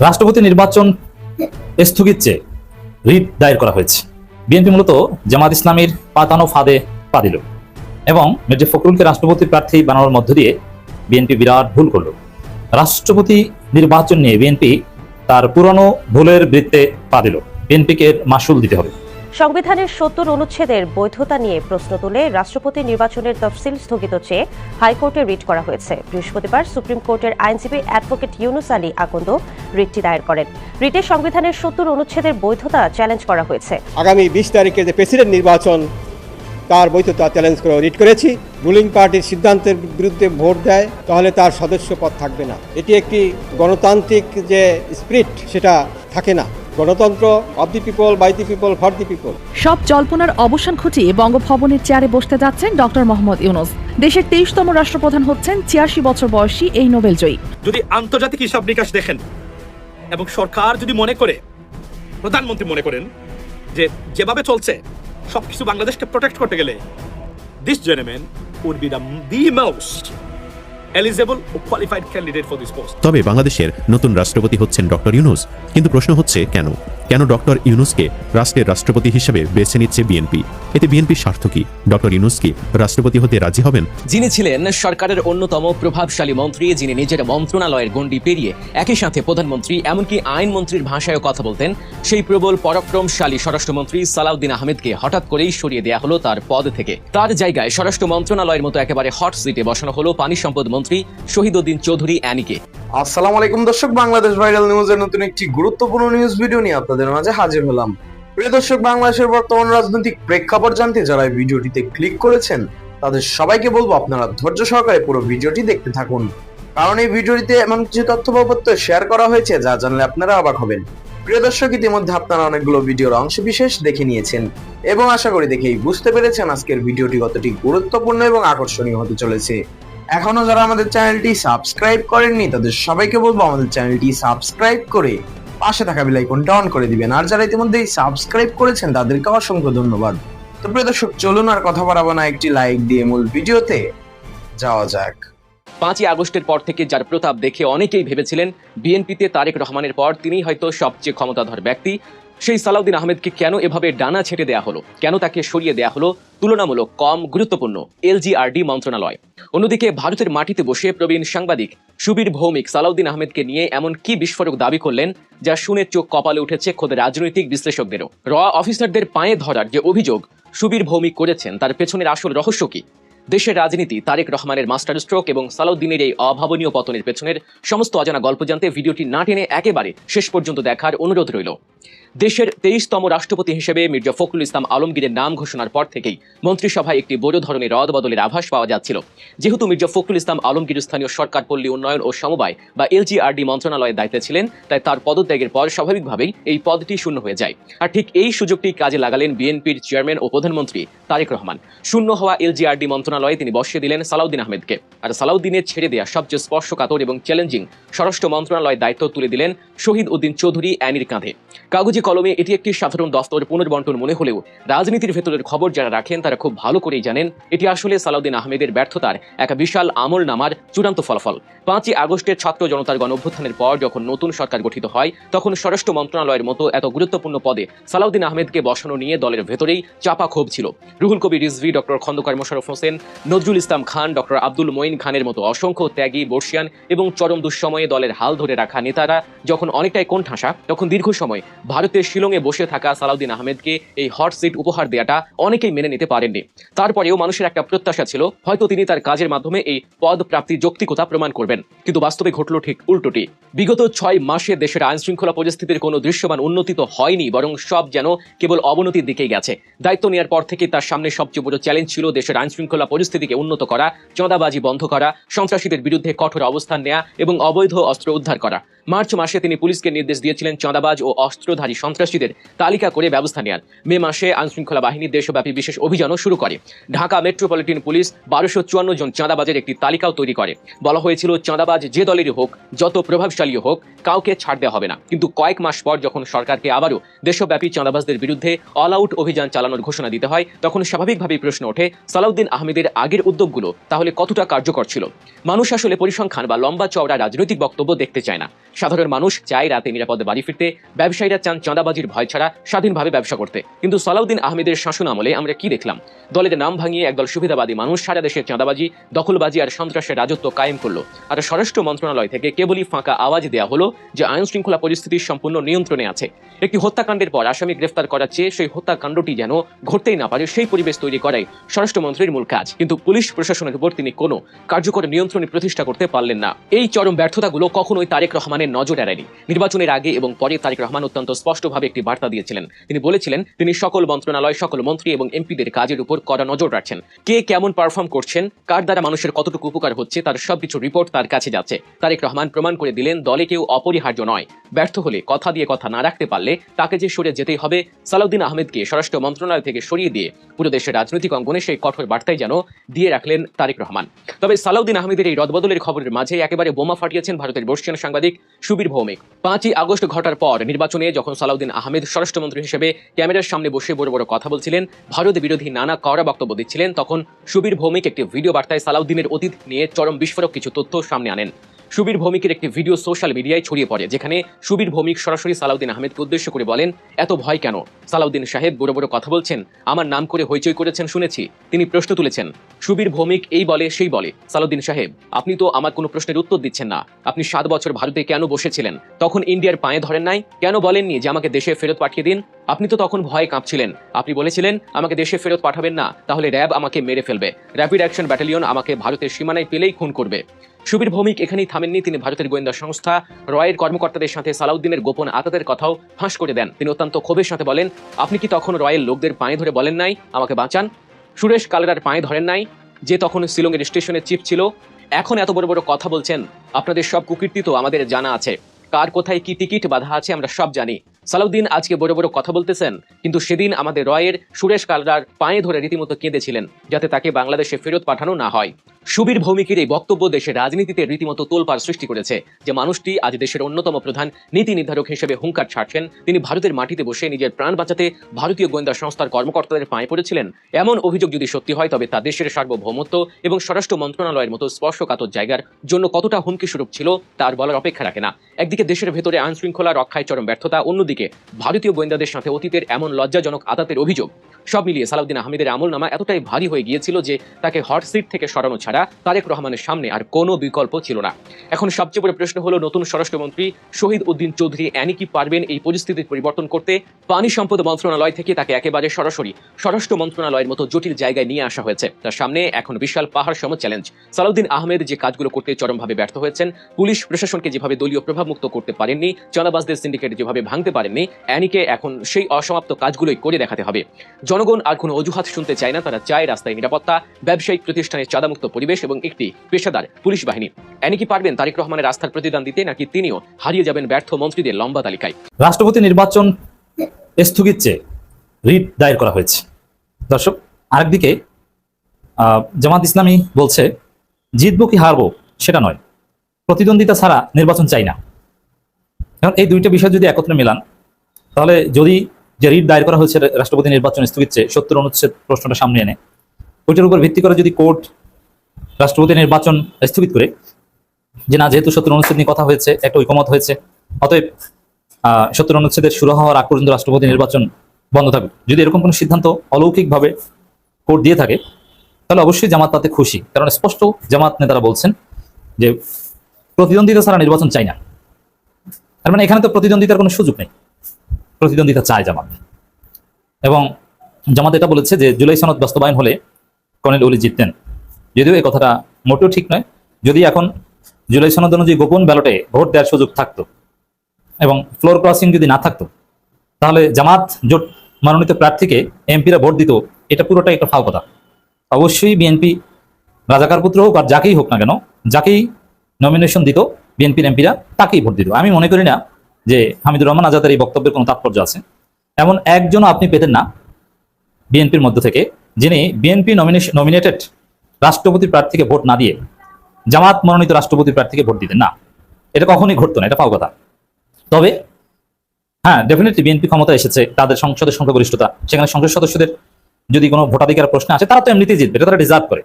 রাষ্ট্রপতি নির্বাচন স্থগিত চেয়ে রিট দায়ের করা হয়েছে। বিএনপি মূলত জামাত ইসলামীর পাতানো ফাঁদে পা দিল এবং মির্জা ফখরুলকে রাষ্ট্রপতি প্রার্থী বানানোর মধ্য দিয়ে বিএনপি বিরাট ভুল করল। রাষ্ট্রপতি নির্বাচন নিয়ে বিএনপি তার পুরনো ভুলের বৃত্তে পা দিল। বিএনপিকে মাসুল দিতে হবে। সংবিধানের ৭০ অনুচ্ছেদের বৈধতা নিয়ে প্রশ্ন তুলে রাষ্ট্রপতি নির্বাচনের তফসিল স্থগিত চেয়ে হাইকোর্টে রিট করা হয়েছে। বৃহস্পতিবার সুপ্রিম কোর্টের আইনজীবী অ্যাডভোকেট ইউনুস আলী আকন্দ রিটটি দায়ের করেন। রিটে সংবিধানের ৭০ অনুচ্ছেদের বৈধতা চ্যালেঞ্জ করা হয়েছে। আগামী ২০ তারিখে যে প্রেসিডেন্ট নির্বাচন তার বৈধতা চ্যালেঞ্জ করে রিট করেছি। রুলিং পার্টির সিদ্ধান্তের বিরুদ্ধে ভোট দেয় তাহলে তার সদস্য পদ থাকবে না। এটি একটি গণতান্ত্রিক যে স্পিরিট সেটা থাকে না। গণতন্ত্র of the people, by the people, for the people. সব জল্পনার অবসান ঘটিয়ে বঙ্গভবনের চেয়ারে বসতে যাচ্ছেন ডক্টর মোহাম্মদ ইউনুস। দেশের ২৩তম রাষ্ট্রপ্রধান হচ্ছেন ৮৬ বছর বয়সী এই নোবেলজয়ী। যদি আন্তর্জাতিক হিসাব নিকাশ দেখেন এবং সরকার যদি মনে করে, প্রধানমন্ত্রী মনে করেন যে যেভাবে চলছে সবকিছু বাংলাদেশকে প্রোটেক্ট করতে গেলে this gentleman would be the most eligible ও qualified candidate for this post. তবে বাংলাদেশের নতুন রাষ্ট্রপতি হচ্ছেন ডক্টর ইউনুস। কিন্তু প্রশ্ন হচ্ছে কেন ডক্টর ইউনুসকে রাষ্ট্রের রাষ্ট্রপতি হিসেবে বেছে নিচ্ছে বিএনপি? এতে বিএনপির স্বার্থ কি? ডক্টর ইউনুস কি রাষ্ট্রপতি হতে রাজি হবেন? যিনি ছিলেন সরকারের অন্যতম প্রভাবশালী মন্ত্রী, যিনি নিজের মন্ত্রণালয়ের গণ্ডি পেরিয়ে একই সাথে প্রধানমন্ত্রী এমনকি আইনমন্ত্রীর ভাষায়ও কথা বলতেন, সেই প্রবল পরাক্রমশালী স্বরাষ্ট্রমন্ত্রী সালাউদ্দিন আহমেদকে হঠাৎ করেই সরিয়ে দেওয়া হলো তার পদ থেকে। তার জায়গায় স্বরাষ্ট্র মন্ত্রণালয়ের মতো একেবারে হট সিটে বসানো হলো পানি সম্পদ মন্ত্রী শহীদ উদ্দিন চৌধুরী অ্যানিকে। আসসালামু আলাইকুম দর্শক, বাংলাদেশ ভাইরাল নিউজের নতুন একটি গুরুত্বপূর্ণ নিউজ ভিডিও নিয়ে আপনাদের মাঝে হাজির হলাম। প্রিয় দর্শক, বাংলাদেশের বর্তমান রাজনৈতিক প্রেক্ষাপট জানতে যারা এই ভিডিওটিতে ক্লিক করেছেন তাদের সবাইকে বলবো আপনারা ধৈর্য সহকারে পুরো ভিডিওটি দেখতে থাকুন, কারণ এই ভিডিওটিতে এমন কিছু তথ্য শেয়ার করা হয়েছে যা জানলে আপনারা অবাক হবেন। প্রিয় দর্শক, ইতিমধ্যে আপনারা অনেকগুলো ভিডিওর অংশ বিশেষ দেখে নিয়েছেন এবং আশা করি দেখেই বুঝতে পেরেছেন আজকের ভিডিওটি কতটি গুরুত্বপূর্ণ এবং আকর্ষণীয় হতে চলেছে। এখনো যারা আমাদের চ্যানেলটি সাবস্ক্রাইব করেননি তাদের সবাইকে বলবো আমাদের চ্যানেলটি সাবস্ক্রাইব করে পাশে থাকা বেল আইকনটা অন করে দিবেন, আর যারা ইতিমধ্যেই সাবস্ক্রাইব করেছেন তাদেরকে অসংখ্য ধন্যবাদ। তো প্রিয় দর্শক, চলুন আর কথা বাড়াবো না, একটি লাইক দিয়ে মূল ভিডিওতে যাওয়া যাক। ৫ই আগস্টের পর থেকে যার প্রতাপ দেখে অনেকেই ভেবেছিলেন বিএনপিতে তারেক রহমানের পর তিনিই হয়তো সবচেয়ে ক্ষমতাধর ব্যক্তি। সেই সালাউদ্দিন আহমেদকে কেন এভাবে ডানা ছেটে দেয়া হলো? কেন তাকে সরিয়ে দেয়া হলো তুলনামূলক কম গুরুত্বপূর্ণ এলজিআরডি মন্ত্রণালয়? অন্যদিকে ভারতের মাটিতে বসে প্রবীণ সাংবাদিক সুবীর ভৌমিক সালাউদ্দিন আহমেদকে নিয়ে এমন কি বিস্ফোরক দাবি করলেন যা শুনে চোখ কপালে উঠেছে খোদ রাজনৈতিক বিশ্লেষকদেরও। র অফিসারদের পায়ে ধরার যে অভিযোগ সুবীর ভৌমিক করেছেন তার পেছনের আসল রহস্য কি? দেশের রাজনীতি, তারেক রহমানের মাস্টার স্ট্রোক এবং সালাউদ্দিনের এই অভাবনীয় পতনের পেছনের সমস্ত অজানা গল্প জানতে ভিডিওটি না টেনে একেবারে শেষ পর্যন্ত দেখার অনুরোধ রইল। দেশের ২৩তম রাষ্ট্রপতি হিসেবে মির্জা ফখরুল ইসলাম আলমগীরের নাম ঘোষণার পর থেকেই মন্ত্রিসভায় একটি বড় ধরনের রদবদলের আভাস পাওয়া যাচ্ছিল। যেহেতু মির্জা ফখরুল ইসলাম আলমগীর স্থানীয় সরকার পল্লী উন্নয়ন ও সমবায় বা এলজিআরডি মন্ত্রণালয়ের দায়িত্বে ছিলেন, তাই তার পদত্যাগের পর স্বাভাবিকভাবেই এই পদটি শূন্য হয়ে যায়। আর ঠিক এই সুযোগটি কাজে লাগালেন বিএনপির চেয়ারম্যান ও প্রধানমন্ত্রী তারেক রহমান। শূন্য হওয়া এলজিআরডি মন্ত্রণালয়ে তিনি বসিয়ে দিলেন সালাউদ্দিন আহমেদকে, আর সালাউদ্দিনের ছেড়ে দেওয়া সবচেয়ে স্পর্শকাতর এবং চ্যালেঞ্জিং স্বরাষ্ট্র মন্ত্রণালয়ের দায়িত্ব তুলে দিলেন শহীদ উদ্দিন চৌধুরী অ্যানির কাঁধে। কাগজে কলমে এটি একটি সাধারণ দফতর পুনর্বন্টন মনে হলেও রাজনীতির ভেতরের খবর যারা রাখেন তারা খুব ভালো করেই জানেন এটি আসলে সালাউদ্দিন আহমেদের ব্যর্থতার এক বিশাল আমল নামার চূড়ান্ত ফলাফল। ৫ই আগস্টের ছাত্র জনতার গণ অভ্যুত্থানের পর যখন নতুন সরকার গঠিত হয় তখন স্বরাষ্ট্র মন্ত্রণালয়ের মতো এত গুরুত্বপূর্ণ পদে সালাউদ্দিন আহমেদকে বসানো নিয়ে দলের ভেতরেই চাপা ক্ষোভ ছিল। রুহুল কবির রিজভী, ডক্টর খন্দকার মোশাররফ হোসেন, নজরুল ইসলাম খান, ডক্টর আব্দুল মঈন খানের মতো অসংখ্য ত্যাগী, বর্ষিয়ান এবং চরম দুঃসময়ে দলের হাল ধরে রাখা নেতারা যখন অনেকটাই কোণঠাসা, তখন দীর্ঘ সময় ভারতের শিলংয়ে বসে থাকা সালাউদ্দিন আহমেদকে এই হট সিট উপহার দেওয়াটা অনেকেই মেনে নিতে পারেননি। তারপরেও মানুষের একটা প্রত্যাশা ছিল হয়তো তিনি তার কাজের মাধ্যমে এই পদ প্রাপ্তির যৌক্তিকতা প্রমাণ করবেন, কিন্তু বাস্তবে ঘটল ঠিক উল্টোটি। বিগত ৬ মাসে দেশের আইন শৃঙ্খলা পরিস্থিতির কোনো দৃশ্যমান উন্নতি তো হয়নি, বরং সব যেন কেবল অবনতির দিকেই গেছে। দায়িত্ব নেওয়ার পর থেকে তার সামনে সবচেয়ে বড় চ্যালেঞ্জ ছিল দেশের আইন শৃঙ্খলা পরিস্থিতিকে উন্নত করা, চাঁদাবাজি বন্ধ করা, সন্ত্রাসীদের বিরুদ্ধে কঠোর অবস্থান নেওয়া এবং অবৈধ অস্ত্র উদ্ধার করা। মার্চ মাসে তিনি পুলিশকে নির্দেশ দিয়েছিলেন চাঁদাবাজ ও অস্ত্রধারী সন্ত্রাসীদের তালিকা করে ব্যবস্থা নেয়ার। মে মাসে আইনশৃঙ্খলা বাহিনী দেশব্যাপী বিশেষ অভিযানও শুরু করে। ঢাকা মেট্রোপলিটন পুলিশ 1254 জন চাঁদাবাজের একটি তালিকাও তৈরি করে। বলা হয়েছিল চাঁদাবাজ যে দলেরই হোক, যত প্রভাবশালী হোক, কাউকে ছাড় দেওয়া হবে না। কিন্তু কয়েক মাস পর যখন সরকারকে আবারও দেশব্যাপী চাঁদাবাজদের বিরুদ্ধে অল আউট অভিযান চালানোর ঘোষণা দিতে হয়, তখন স্বাভাবিকভাবেই প্রশ্ন ওঠে সালাউদ্দিন আহমেদের আগের উদ্যোগগুলো তাহলে কতটা কার্যকর ছিল। মানুষ আসলে পরিসংখ্যান বা লম্বা চওড়া রাজনৈতিক বক্তব্য দেখতে চায় না। সাধারণ মানুষ চায় রাতে নিরাপদে বাড়ি ফিরতে, ব্যবসায়ীরা চান চাঁদাবাজির ভয় ছাড়া স্বাধীনভাবে ব্যবসা করতে। কিন্তু সালাউদ্দিন আহমেদের শাসন আমলে আমরা কি দেখলাম? দলের নাম ভাঙিয়ে একদল সুবিধাবাদী মানুষ সারা দেশে চাঁদাবাজি, দখলবাজি আর সন্ত্রাসের রাজত্ব কায়েম করলো। আর স্বরাষ্ট্র মন্ত্রণালয় থেকে কেবলই ফাঁকা আওয়াজ দেওয়া হলো যে আইন শৃঙ্খলা পরিস্থিতি সম্পূর্ণ নিয়ন্ত্রণে আছে। একটি হত্যাকাণ্ডের পর আসামি গ্রেফতার করার চেয়ে সেই হত্যাকাণ্ডটি যেন ঘটতেই না পারে সেই পরিবেশ তৈরি করাই স্বরাষ্ট্রমন্ত্রীর মূল কাজ। কিন্তু পুলিশ প্রশাসনের উপর তিনি কোনো কার্যকর নিয়ন্ত্রণ প্রতিষ্ঠা করতে পারলেন না। এই চরম ব্যর্থতাগুলো কখনোই তারেক রহমানের নজর এড়ায়নি। নির্বাচনের আগে এবং পরে তারেক রহমান অত্যন্ত স্পষ্টভাবে একটি বার্তা দিয়েছিলেন। তিনি বলেছিলেন তিনি সকল মন্ত্রণালয়, সকল মন্ত্রী এবং এমপিদের কাজের উপর কড়া নজর রাখছেন। কে কেমন পারফর্ম করছেন, কার দ্বারা মানুষের কতটুকু উপকার হচ্ছে, তার সবকিছু রিপোর্ট তার কাছে যাচ্ছে। তারেক রহমান প্রমাণ করে দিলেন দলে কেউ অপরিহার্য নয়। ব্যর্থ হলে, কথা দিয়ে কথা না রাখতে পারলে তাকে যে সরে যেতেই হবে, সালাউদ্দিন আহমেদকে স্বরাষ্ট্র মন্ত্রণালয় থেকে সরিয়ে দিয়ে পুরো দেশের রাজনৈতিক অঙ্গনে সেই কঠোর বার্তাই যেন দিয়ে রাখলেন তারেক রহমান। তবে সালাউদ্দিন আহমেদের এই রদবদলের খবরের মাঝে একেবারে বোমা ফাটিয়েছেন ভারতের বর্ষিয়ান সাংবাদিক সুবীর ভৌমিক। 5ই আগস্ট ঘটার পর নির্বাচনে যখন সালাউদ্দিন আহমেদ স্বরাষ্ট্রমন্ত্রী হিসেবে ক্যামেরার সামনে বসে বড় বড় কথা বলছিলেন, ভারত বিরোধী নানা কড়া বক্তব্য দিচ্ছিলেন, তখন সুবীর ভৌমিক একটি ভিডিও বার্তায় সালাউদ্দিনের অতীত নিয়ে চরম বিস্ফোরক কিছু তথ্য সামনে আনেন। সুবীর ভৌমিকের একটি ভিডিও সোশ্যাল মিডিয়ায় ছড়িয়ে পড়ে, যেখানে সুবীর ভৌমিক সরাসরি সালাউদ্দিন আহমেদকে উদ্দেশ্য করে বলেন, এত ভয় কেন? সালাউদ্দিন সাহেব বড় বড় কথা বলছেন, আমার নাম করে হইচই করেছেন শুনেছি। তিনি প্রশ্ন তুলেছেন। সুবীর ভৌমিক এই বলে সেই বলে, সালাউদ্দিন সাহেব আপনি তো আমার কোনো প্রশ্নের উত্তর দিচ্ছেন না। আপনি 7 বছর ভারতে কেন বসেছিলেন? তখন ইন্ডিয়ার পায়ে ধরেন নাই? কেন বলেননি যে আমাকে দেশে ফেরত পাঠিয়ে দিন? আপনি তো তখন ভয়ে কাঁপছিলেন। আপনি বলেছিলেন আমাকে দেশে ফেরত পাঠাবেন না, তাহলে র্যাব আমাকে মেরে ফেলবে, র্যাপিড অ্যাকশন ব্যাটালিয়ন আমাকে ভারতের সীমানায় পেলেই খুন করবে। সুবীর ভৌমিক এখানেই থামেননি। তিনি ভারতের গোয়েন্দা সংস্থা রয়ের কর্মকর্তাদের সাথে সালাউদ্দিনের গোপন আতাতের কথাও ফাঁস করে দেন। তিনি অত্যন্ত ক্ষোভের সাথে বলেন, আপনি কি তখন রয়ের লোকদের পায়ে ধরে বলেন নাই আমাকে বাঁচান? সুরেশ কালেরার পায়ে ধরেন নাই, যে তখন শিলংয়ের স্টেশনের চিফ ছিল? এখন এত বড় বড় কথা বলছেন। আপনাদের সব কুকীর্তি তো আমাদের জানা আছে। কার কোথায় কি টিকিট বাঁধা আছে আমরা সব জানি। সালাউদ্দিন আজকে বড় বড় কথা বলতেছেন, কিন্তু সেদিন আমাদের রয়ের সুরেশ কালরার পায়ে ধরে রীতিমতো কেঁদেছিলেন যাতে তাকে বাংলাদেশে ফেরত পাঠানো না হয়। সুবীর ভৌমিকের এই বক্তব্য দেশের রাজনীতিতে রীতিমতো তোলপাড় সৃষ্টি করেছে। যে মানুষটি আজ দেশের অন্যতম প্রধান নীতি নির্ধারক হিসেবে হুঙ্কার ছাড়ছেন, তিনি ভারতের মাটিতে বসে নিজের প্রাণ বাঁচাতে ভারতীয় গোয়েন্দা সংস্থার কর্মকর্তাদের পায়ে পড়েছিলেন। এমন অভিযোগ যদি সত্যি হয়, তবে তা দেশের সার্বভৌমত্ব এবং স্বরাষ্ট্র মন্ত্রণালয়ের মতো স্পর্শকাতর জায়গার জন্য কতটা হুমকি স্বরূপ ছিল তার বলার অপেক্ষা রাখে না। একদিকে দেশের ভেতরে আইন শৃঙ্খলা রক্ষায় চরম ব্যর্থতা, অন্যদিকে ভারতীয় গোয়েন্দাদের সাথে অতীতের এমন লজ্জাজনক আতাতের অভিযোগ। সব মিলিয়ে সালাউদ্দিন আহমেদের আমলনামা এতটাই ভারী হয়ে গিয়েছিল যে তাকে হট সিট থেকে সরানো ছাড়া তারেক রহমানের সামনে আর কোনো বিকল্প ছিল না। এখন সবচেয়ে বড় প্রশ্ন হলো, নতুন স্বরাষ্ট্রমন্ত্রী শহীদ উদ্দিন চৌধুরী এনি কি পারবেন এই পরিস্থিতির পরিবর্তন করতে? পানি সম্পদ মন্ত্রণালয় থেকে তাকে একেবারে সরাসরি স্বরাষ্ট্র মন্ত্রণালয়ের মতো জটিল জায়গায় নিয়ে আসা হয়েছে। তার সামনে এখন বিশাল পাহাড় সম চ্যালেঞ্জ। সালাউদ্দিন আহমেদ যে কাজগুলো করতে চরমভাবে ব্যর্থ হয়েছেন, পুলিশ প্রশাসনকে যেভাবে দলীয় প্রভাবমুক্ত করতে পারেননি, চাঁদাবাজদের সিন্ডিকেট যেভাবে ভাঙতে পারেননি, এনিকে এখন সেই অসমাপ্ত কাজগুলোই করে দেখাতে হবে। জনগণ আর কোনো অজুহাত শুনতে চায় না। তারা চায় রাস্তায় নিরাপত্তা, ব্যবসায়িক প্রতিষ্ঠানের চাঁদামুক্ত পরিবেশ এবং একটি পেশাদার পুলিশ বাহিনী। এনি কি পারবেন তারেক রহমানের আস্থার প্রতিদান দিতে, নাকি তিনিও হারিয়ে যাবেন ব্যর্থ মন্ত্রীদের লম্বা তালিকায়? রাষ্ট্রপতি নির্বাচন স্থগিত চেয়ে রিট দায়ের করা হয়েছে। দর্শক, আরেকদিকে জামাত ইসলামী বলছে জিতবো কি হারবো সেটা নয়, প্রতিদ্বন্দ্বিতা ছাড়া নির্বাচন চাই না। এখন এই দুইটা বিষয় যদি একত্রে মেলান, তাহলে যদি যে রিট দায়ের করা হয়েছে রাষ্ট্রপতি নির্বাচন স্থগিত চেয়ে 70 অনুচ্ছেদ প্রশ্নটা সামনে এনে ওইটার উপর ভিত্তি করে যদি কোর্ট রাষ্ট্রপতি নির্বাচন স্থগিত করে যে না, যেহেতু 70 অনুচ্ছেদ নিয়ে কথা হয়েছে, একটা ঐকমত হয়েছে, অতএব 70 অনুচ্ছেদের শুরু হওয়ার আগ পর্যন্ত রাষ্ট্রপতি নির্বাচন বন্ধ থাকবে, যদি এরকম কোনো সিদ্ধান্ত অলৌকিকভাবে কোর্ট দিয়ে থাকে, তাহলে অবশ্যই জামাত তাতে খুশি। কারণ স্পষ্ট জামাত নেতারা বলছেন যে প্রতিদ্বন্দ্বিতা ছাড়া নির্বাচন চাই না। তার মানে এখানে তো প্রতিদ্বন্দ্বিতার কোনো সুযোগ নেই, প্রতিদ্বন্দ্বিতা চায় জামাত। এবং জামাত এটা বলেছে যে জুলাই সনদ বাস্তবায়ন হলে কর্নেল ওলি জিততেন, যদিও এই কথাটা মোটেও ঠিক নয়। যদি এখন জুলাই সনদ অনুযায়ী গোপন ব্যালটে ভোট দেওয়ার সুযোগ থাকতো এবং ফ্লোর ক্রসিং যদি না থাকতো, তাহলে জামাত জোট মনোনীত প্রার্থীকে এমপিরা ভোট দিত, এটা পুরোটাই একটা ফাও কথা। অবশ্যই বিএনপি রাজাকার পুত্র হোক আর যাকেই হোক না কেন, যাকেই নমিনেশন দিত বিএনপির এমপিরা তাকেই ভোট দিত। আমি মনে করি না যে হামিদুর রহমান আজাদের এই বক্তব্যের কোনো তাৎপর্য আছে, এমন একজনও আপনি পেতেন না বিএনপির মধ্য থেকে যিনি বিএনপি নমিনেটেড রাষ্ট্রপতি প্রার্থীকে ভোট না দিয়ে জামাত মনোনীত রাষ্ট্রপতি প্রার্থীকে ভোট দিতেন না। এটা কখনোই ঘটতো না, এটা পাও কথা। তবে হ্যাঁ, ডেফিনেটলি বিএনপি ক্ষমতা এসেছে, তাদের সংসদের সংখ্যাগরিষ্ঠতা, সেখানে সংসদ সদস্যদের যদি কোনো ভোটাধিকার প্রশ্ন আসে তারা তো এমনিতেই জিতবে, এটা তারা ডিজার্ভ করে।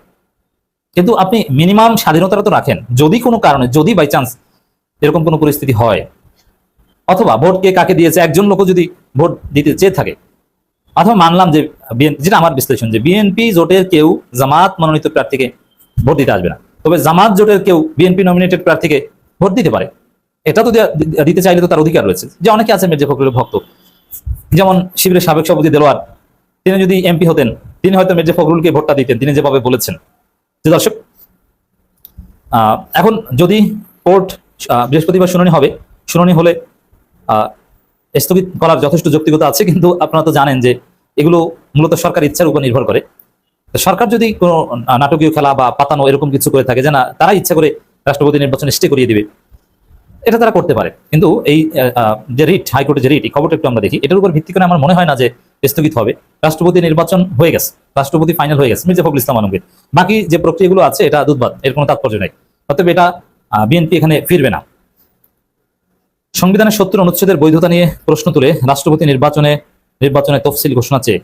কিন্তু আপনি মিনিমাম স্বাধীনতাটা তো রাখেন, যদি কোনো কারণে, যদি বাই চান্স এরকম কোনো পরিস্থিতি হয়, অথবা ভোট কে কাকে দিয়েছে একজন লোক যদি ভোট দিতে চেয়ে থাকে, অথবা মানলাম যে যেটা আমার বিশ্লেষণ যে বিএনপি জোটের কেউ জামাত মনোনীত প্রার্থীকে ভোট দিতে আসবে না, তবে জামাত জোটের কেউ বিএনপি নমিনেটেড প্রার্থীকে ভোট দিতে পারে। এটা তো দিতে চাইলে তো তার অধিকার রয়েছে। যে অনেকে আছেন মির্জা ফখরুলের ভক্ত, যেমন শিবিরের সাবেক সভাপতি দেলোয়ার, তিনি যদি এমপি হতেন তিনি হয়তো মির্জা ফখরুলকে ভোটটা দিতেন, তিনি যেভাবে বলেছেন। যে দর্শক, এখন যদি কোর্ট বৃহস্পতিবার শুনানি হবে, শুনানি হলে স্থগিত করার যথেষ্ট যৌক্তিকতা আছে, কিন্তু আপনারা তো জানেন যে এগুলো মূলত সরকার ইচ্ছার উপর নির্ভর করে। সরকার যদি কোনো নাটকীয় খেলা বা পাতানো এরকম কিছু করে থাকে যে না তারা ইচ্ছা করে রাষ্ট্রপতি নির্বাচন স্টে করিয়ে দিবে, এটা তারা করতে পারে। কিন্তু এই যে রিট, হাইকোর্টের যে রিট, এই খবরটা একটু আমরা দেখি, এটার উপর ভিত্তি করে আমার মনে হয় না যে স্থগিত হবে। রাষ্ট্রপতি নির্বাচন হয়ে গেছে, রাষ্ট্রপতি ফাইনাল হয়ে গেছে মির্জা ফখরুল ইসলাম আলমগীর। বাকি যে প্রক্রিয়াগুলো আছে এটা দুধবাদ, এর কোনো তাৎপর্য নেই। অতএব এটা বিএনপি এখানে ফিরবে না। সংবিধানের 70 অনুচ্ছেদের বৈধতা নিয়ে প্রশ্ন তুলে রাষ্ট্রপতি নির্বাচনে তফসিল ঘোষণা চেয়ে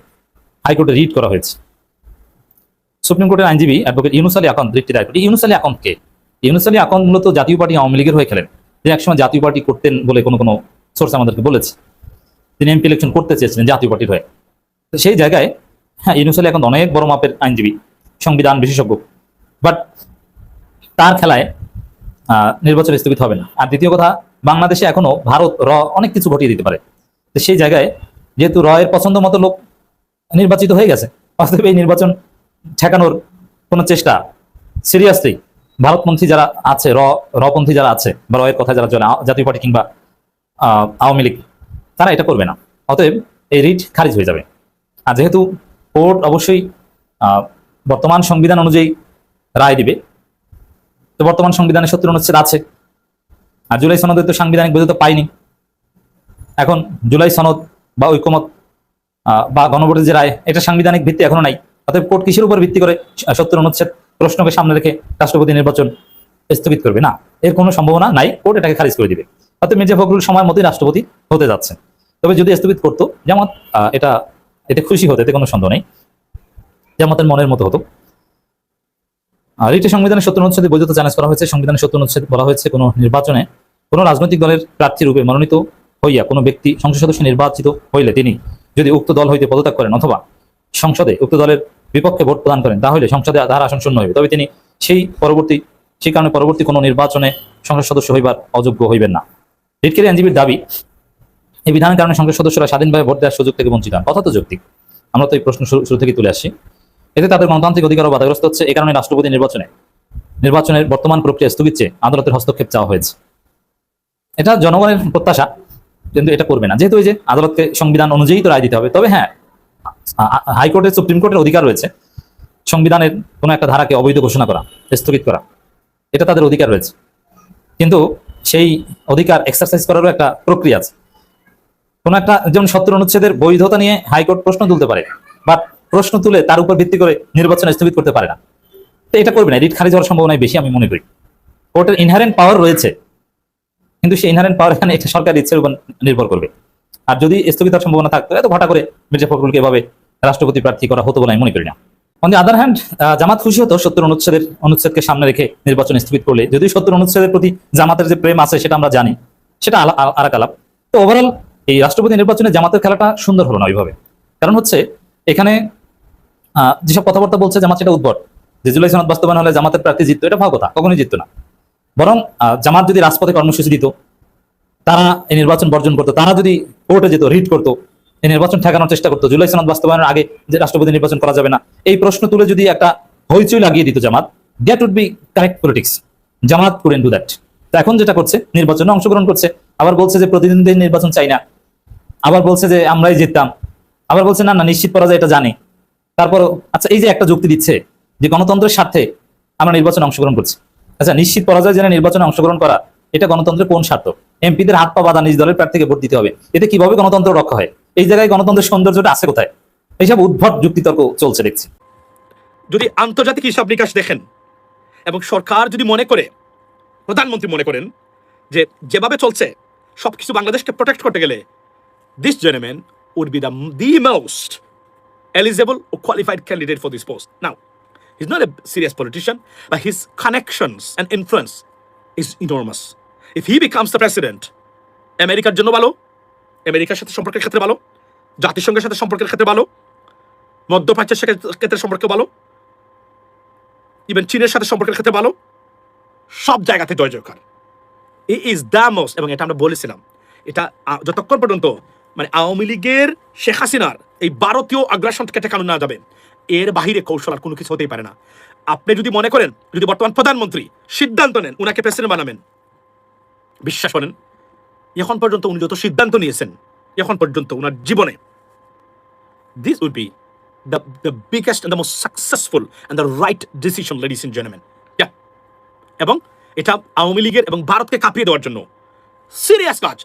হাইকোর্টে রিট করা হয়েছে। সুপ্রিম কোর্টের আইনজীবী অ্যাডভোকেট ইউনুস আলী আকন্দ রিটটি দায়ের করেন। ইউনুস আলী আকন্দ কে? ইউনুস আলী আকন্দ মূলত জাতীয় পার্টি আওয়ামী লীগের হয়ে খেলেন। তিনি একসময় জাতীয় পার্টি করতেন বলে কোনো সোর্স আমাদেরকে বলেছে। তিনি এমপি ইলেকশন করতে চেয়েছিলেন জাতীয় পার্টির হয়ে। তো সেই জায়গায় হ্যাঁ, ইউনুস আলী আকন্দ অনেক বড় মাপের আইনজীবী, সংবিধান বিশেষজ্ঞ, বাট তার খেলায় নির্বাচন স্থগিত হবে না। আর দ্বিতীয় কথা, বাংলাদেশে এখনো ভারত অনেক কিছু ঘটিয়ে দিতে পারে। তো সেই জায়গায় যেহেতু এর পছন্দ মতো লোক নির্বাচিত হয়ে গেছে, অতএব এই নির্বাচন ঠেকানোর কোনো চেষ্টা সিরিয়াসলি ভারতপন্থী যারা আছে, রপন্থী যারা আছে বা এর কথা যারা চলে, জাতীয় পার্টি কিংবা আওয়ামী লীগ, তারা এটা করবে না। অতএব এই রিট খারিজ হয়ে যাবে। আর যেহেতু কোর্ট অবশ্যই বর্তমান সংবিধান অনুযায়ী রায় দিবে, তো বর্তমান সংবিধানে 70 অনুচ্ছেদ আছে, আর জুলাই সনদের তো সাংবিধানিক বৈধতা পায়নি। এখন জুলাই সনদ বা ঐকমত বা গণভোটের যে রায়, এটা সাংবিধানিক ভিত্তি এখনো নাই। অতএব কোর্ট কিসের উপর ভিত্তি করে 70 অনুচ্ছেদ প্রশ্নকে সামনে রেখে রাষ্ট্রপতি নির্বাচন স্থগিত করবে? না, এর কোনো সম্ভাবনা নাই। কোর্ট এটাকে খারিজ করে দিবে। অতএব মির্জা ফখরুল সময় মতোই রাষ্ট্রপতি হতে যাচ্ছে। তবে যদি স্থগিত করতো, যেমন এতে খুশি হতে, এতে কোনো সন্দেহ নেই, যেমতের মনের মতো হতো। রিটে সংবিধানের 70 অনুচ্ছেদে বৈধতা চ্যালেঞ্জ করা হয়েছে। সংবিধানের 70 অনুচ্ছেদ বলা হয়েছে, কোনো নির্বাচনে কোনো রাজনৈতিক দলের প্রার্থী রূপে মনোনীত হইয়া কোনো ব্যক্তি সংসদ সদস্য নির্বাচিত হইলে তিনি যদি উক্ত দল হইতে পদত্যাগ করেন অথবা সংসদে উক্ত দলের বিপক্ষে ভোট প্রদান করেন, তাহলে সংসদে তাহার আসন শূন্য হইবে, তবে তিনি সেই কারণে পরবর্তী কোনো নির্বাচনে সংসদ সদস্য হইবার অযোগ্য হইবেন না। রিটকারী আইনজীবীর দাবি, এই বিধানের কারণে সংসদ সদস্যরা স্বাধীনভাবে ভোট দেওয়ার সুযোগ থেকে বঞ্চিত হন। কথা তো যৌক্তিক, আমরা তো এই প্রশ্ন শুরু থেকে তুলে আসছি। এতে তাদের গণতান্ত্রিক অধিকারও বাধাগ্রস্ত হচ্ছে। এই কারণে রাষ্ট্রপতি নির্বাচনের বর্তমান প্রক্রিয়া স্থগিত চেয়ে আদালতের হস্তক্ষেপ চাওয়া হয়েছে। এটা জনগণের প্রত্যাশা, কিন্তু এটা করবে না, যেহেতু এই যে আদালতকে সংবিধান অনুযায়ী তো রায় দিতে হবে। তবে হ্যাঁ, হাইকোর্টের, সুপ্রিম কোর্টের অধিকার রয়েছে সংবিধানের কোনো একটা ধারাকে অবৈধ ঘোষণা করা, স্থগিত করা, এটা তাদের অধিকার রয়েছে। কিন্তু সেই অধিকার এক্সারসাইজ করারও একটা প্রক্রিয়া আছে। কোনো একটা, যেমন 70 অনুচ্ছেদের বৈধতা নিয়ে হাইকোর্ট প্রশ্ন তুলতে পারে, বাট প্রশ্ন তুলে তার উপর ভিত্তি করে নির্বাচন স্থগিত করতে পারে না। তো এটা করবে না, রিট খারিজ হওয়ার সম্ভাবনা বেশি আমি মনে করি। কোর্টের ইনহারেন্ট পাওয়ার রয়েছে, কিন্তু সেই ইনহারেন্ট পাওয়ার এখানে এটা সরকার ইচ্ছার উপর নির্ভর করবে। আর যদি স্থগিত হওয়ার সম্ভাবনা থাকতো, এত ঘটা করে মির্জা ফখরুলকে এভাবে রাষ্ট্রপতি প্রার্থী করা হতো বলে আমি মনে করি না। অন দি আদার হ্যান্ড, জামাত খুশি হতো 70 অনুচ্ছেদকে সামনে রেখে নির্বাচন স্থগিত করলে। যদি 70 অনুচ্ছেদের প্রতি জামাতের যে প্রেম আছে সেটা আমরা জানি, সেটা আর এক আলাপ। তো ওভারঅল এই রাষ্ট্রপতি নির্বাচনে জামাতের খেলাটা সুন্দর হলো না ওইভাবে। কারণ হচ্ছে এখানে যেসব কথাবার্তা বলছে জামাত, সেটা উদ্ভট যে জুলাই সনদ বাস্তবায়ন হলে জামাতের প্রার্থী জিততো, এটা ভালো কথা, কখনোই জিততো না। বরং জামাত যদি রাজপথে কর্মসূচি দিত, তারা এই নির্বাচন বর্জন করতো, তারা যদি কোর্টে যেত, রিট করতো, এই নির্বাচন ঠেকানোর চেষ্টা করতো, জুলাই সনদ বাস্তবায়নের আগে যে রাষ্ট্রপতি নির্বাচন করা যাবে না, এই প্রশ্ন তুলে যদি একটা হইচই লাগিয়ে দিত Jamaat, that would be correct politics. Jamaat couldn't do that. তো এখন যেটা করছে, নির্বাচনে অংশগ্রহণ করছে, আবার বলছে যে প্রতিদ্বন্দ্বী নির্বাচন চাই না, আবার বলছে যে আমরাই জিততাম, আবার বলছে না নিশ্চিত পরাজয় এটা জানি। তারপর আচ্ছা, এই যে একটা যুক্তি দিচ্ছে যে গণতন্ত্রের স্বার্থে আমরা নির্বাচনে অংশগ্রহণ করছি। আচ্ছা, নিশ্চিত পরাজয় জেনে নির্বাচনে অংশগ্রহণ করা, এটা গণতন্ত্রের কোন স্বার্থ? এমপিদের হাত পা বাঁধা নিজ দলের প্রার্থীকে ভোট দিতে হবে, এতে কিভাবে গণতন্ত্র রক্ষা হয়? এই জায়গায় গণতন্ত্রের সৌন্দর্যটা আছে কোথায়? এইসব উদ্ভট যুক্তিতর্ক চলছে দেখছি। যদি আন্তর্জাতিক হিসাব নিকাশ দেখেন এবং সরকার যদি মনে করে, প্রধানমন্ত্রী মনে করেন যে যেভাবে চলছে সবকিছু বাংলাদেশকে প্রোটেক্ট করতে গেলে this gentleman would be the most eligible or qualified candidate for this post. Now, he's not a serious politician, but his connections and influence is enormous. If he becomes the president, আমেরিকার জন্য ভালো, আমেরিকার সাথে সম্পর্কের ক্ষেত্রে ভালো, জাতিসংঘের সাথে সম্পর্কের ক্ষেত্রে ভালো, মধ্যপ্রাচ্যের ক্ষেত্রে সম্পর্কে ভালো, ইভেন চীনের সাথে সম্পর্কের ক্ষেত্রে ভালো, সব জায়গাতে জয় জয়কার। ই ইজ দ্য মোস্ট, এবং এটা আমরা বলেছিলাম, এটা যতক্ষণ পর্যন্ত মানে আওয়ামী লীগের শেখ হাসিনার এই ভারতীয় আগ্রাসন থেকে ঠেকানো না যাবে, এর বাহিরে কৌশল আর কোনো কিছু হতেই পারে না। আপনি যদি মনে করেন, যদি বর্তমান প্রধানমন্ত্রী সিদ্ধান্ত নেন উনাকে প্রেসিডেন্ট বানাবেন, বিশ্বাস করেন এখন পর্যন্ত উনি যত সিদ্ধান্ত নিয়েছেন, এখন পর্যন্ত উনার জীবনে, this would be the biggest and the most successful and the right decision, ladies and gentlemen. Yeah. এবং এটা আওয়ামী লীগের এবং ভারতকে কাঁপিয়ে দেওয়ার জন্য সিরিয়াস কাজ।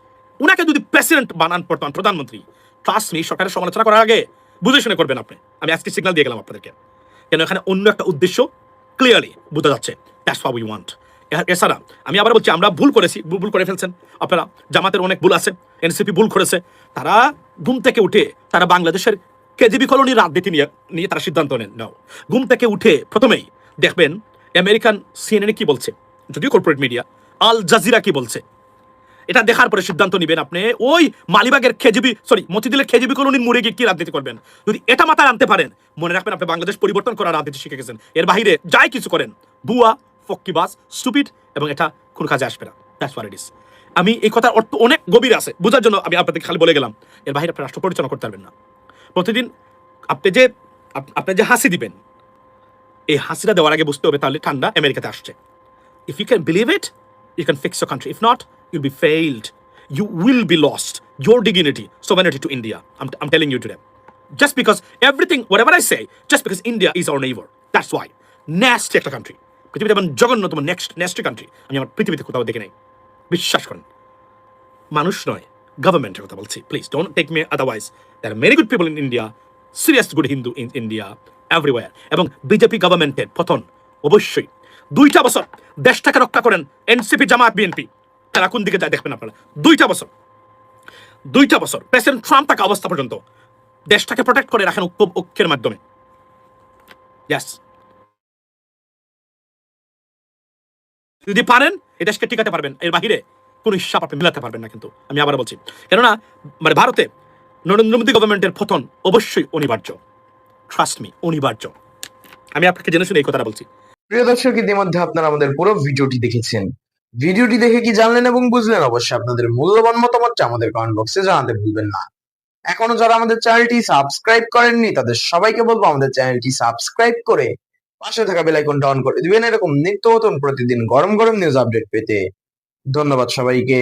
উনাকে যদি প্রেসিডেন্ট বানান প্রধানমন্ত্রী, ট্রাস্ট মি, সরকারের সমালোচনা করার আগে বুঝে শুনে করবেন আপনি। আমি আজকে সিগন্যাল দিয়ে গেলাম আপনাদেরকে, কেন এখানে অন্য একটা উদ্দেশ্য ক্লিয়ারলি বোঝা যাচ্ছে। That's what we want. এছাড়া আমি আবার বলছি, আমরা ভুল করেছি, ভুল করে ফেলছেন আপনারা। জামাতের অনেক ভুল আছে, এনসিপি ভুল করেছে। তারা ঘুম থেকে উঠে তারা বাংলাদেশের কেজিবি কলোনির রাজনীতি নিয়ে তারা সিদ্ধান্ত নেন। নাও, ঘুম থেকে উঠে প্রথমেই দেখবেন আমেরিকান সিএনএন কি বলছে, যদিও কর্পোরেট মিডিয়া, আল জাজিরা কি বলছে, এটা দেখার পরে সিদ্ধান্ত নেবেন আপনি ওই মালিবাগের মতিঝিলের কেজিবি কলোনির মুড়ে গিয়ে কি রাজনীতি করবেন। যদি এটা মাথায় আনতে পারেন, মনে রাখবেন আপনি বাংলাদেশ পরিবর্তন করার রাজনীতি শিখে গেছেন। এর বাইরে যাই কিছু করেন, বুয়া, ফক্কিবাজ, স্টুপিড, এবং এটা কোনো কাজে আসবে না। That's what it is. আমি এই কথার অর্থ অনেক গভীর আছে, বোঝার জন্য আমি আপনাদের খালি বলে গেলাম। এর বাইরে আপনি রাষ্ট্র পরিচালনা করতে পারবেন না। প্রতিদিন আপনি যে হাসি দিবেন, এই হাসিটা দেওয়ার আগে বুঝতে হবে তাহলে ঠান্ডা আমেরিকাতে আসছে। If you can believe it, you can fix your country. If not, you'll be failed. You will be lost. Your dignity, sovereignty to India. I'm telling you today. Just because everything, whatever I say, just because India is our neighbor. That's why. Nasty একটা country. পৃথিবীতে এমন জঘন্যতম nasty country আমি আমার পৃথিবীতে কোথাও দেখি নাই। বিশ্বাস করেন, মানুষ নয়, গভর্নমেন্টের কথা বলছি। Please don't take me otherwise. There are many good people in India, serious good Hindu in India, everywhere. এবং বিজেপি গভর্নমেন্টের পতন অবশ্যই 2টা বছর দেশটাকে রক্ষা করেন এনসিপি, জামাত, বিএনপি। তারা কোন দিকে যায় দেখবেন আপনারা। 2টা বছর প্রেসিডেন্ট ট্রাম্প থাকা অবস্থা পর্যন্ত দেশটাকে প্রোটেক্ট করে রাখেন ঐক্যের মাধ্যমে। ইয়েস, যদি পারেন এই দেশকে টিকাতে পারবেন, এর বাহিরে কোন হিসাব আপনি মিলাতে পারবেন না। কিন্তু আমি আবার বলছি, কেননা মানে ভারতে নরেন্দ্র মোদী গভর্নমেন্টের পতন অবশ্যই অনিবার্য। ট্রাস্ট মি, অনিবার্য। আমি আপনাকে জেনে শুনে এই কথাটা বলছি। প্রিয় দর্শক, ইতিমধ্যে আপনারা আমাদের পুরো ভিডিওটি দেখেছেন। ভিডিওটি দেখে কি জানলেন এবং বুঝলেন? অবশ্যই আপনাদের মূল্যবান মতামতটা আমাদের কমেন্ট বক্সে জানাতে ভুলবেন না। এখনো যারা আমাদের চ্যানেলটি সাবস্ক্রাইব করেননি, তাদের সবাইকে বলবো আমাদের চ্যানেলটি সাবস্ক্রাইব করে পাশে থাকা বেল আইকনটা অন করে দিবেন, এরকম নিত্য নতুন প্রতিদিন গরম গরম নিউজ আপডেট পেতে। ধন্যবাদ সবাইকে।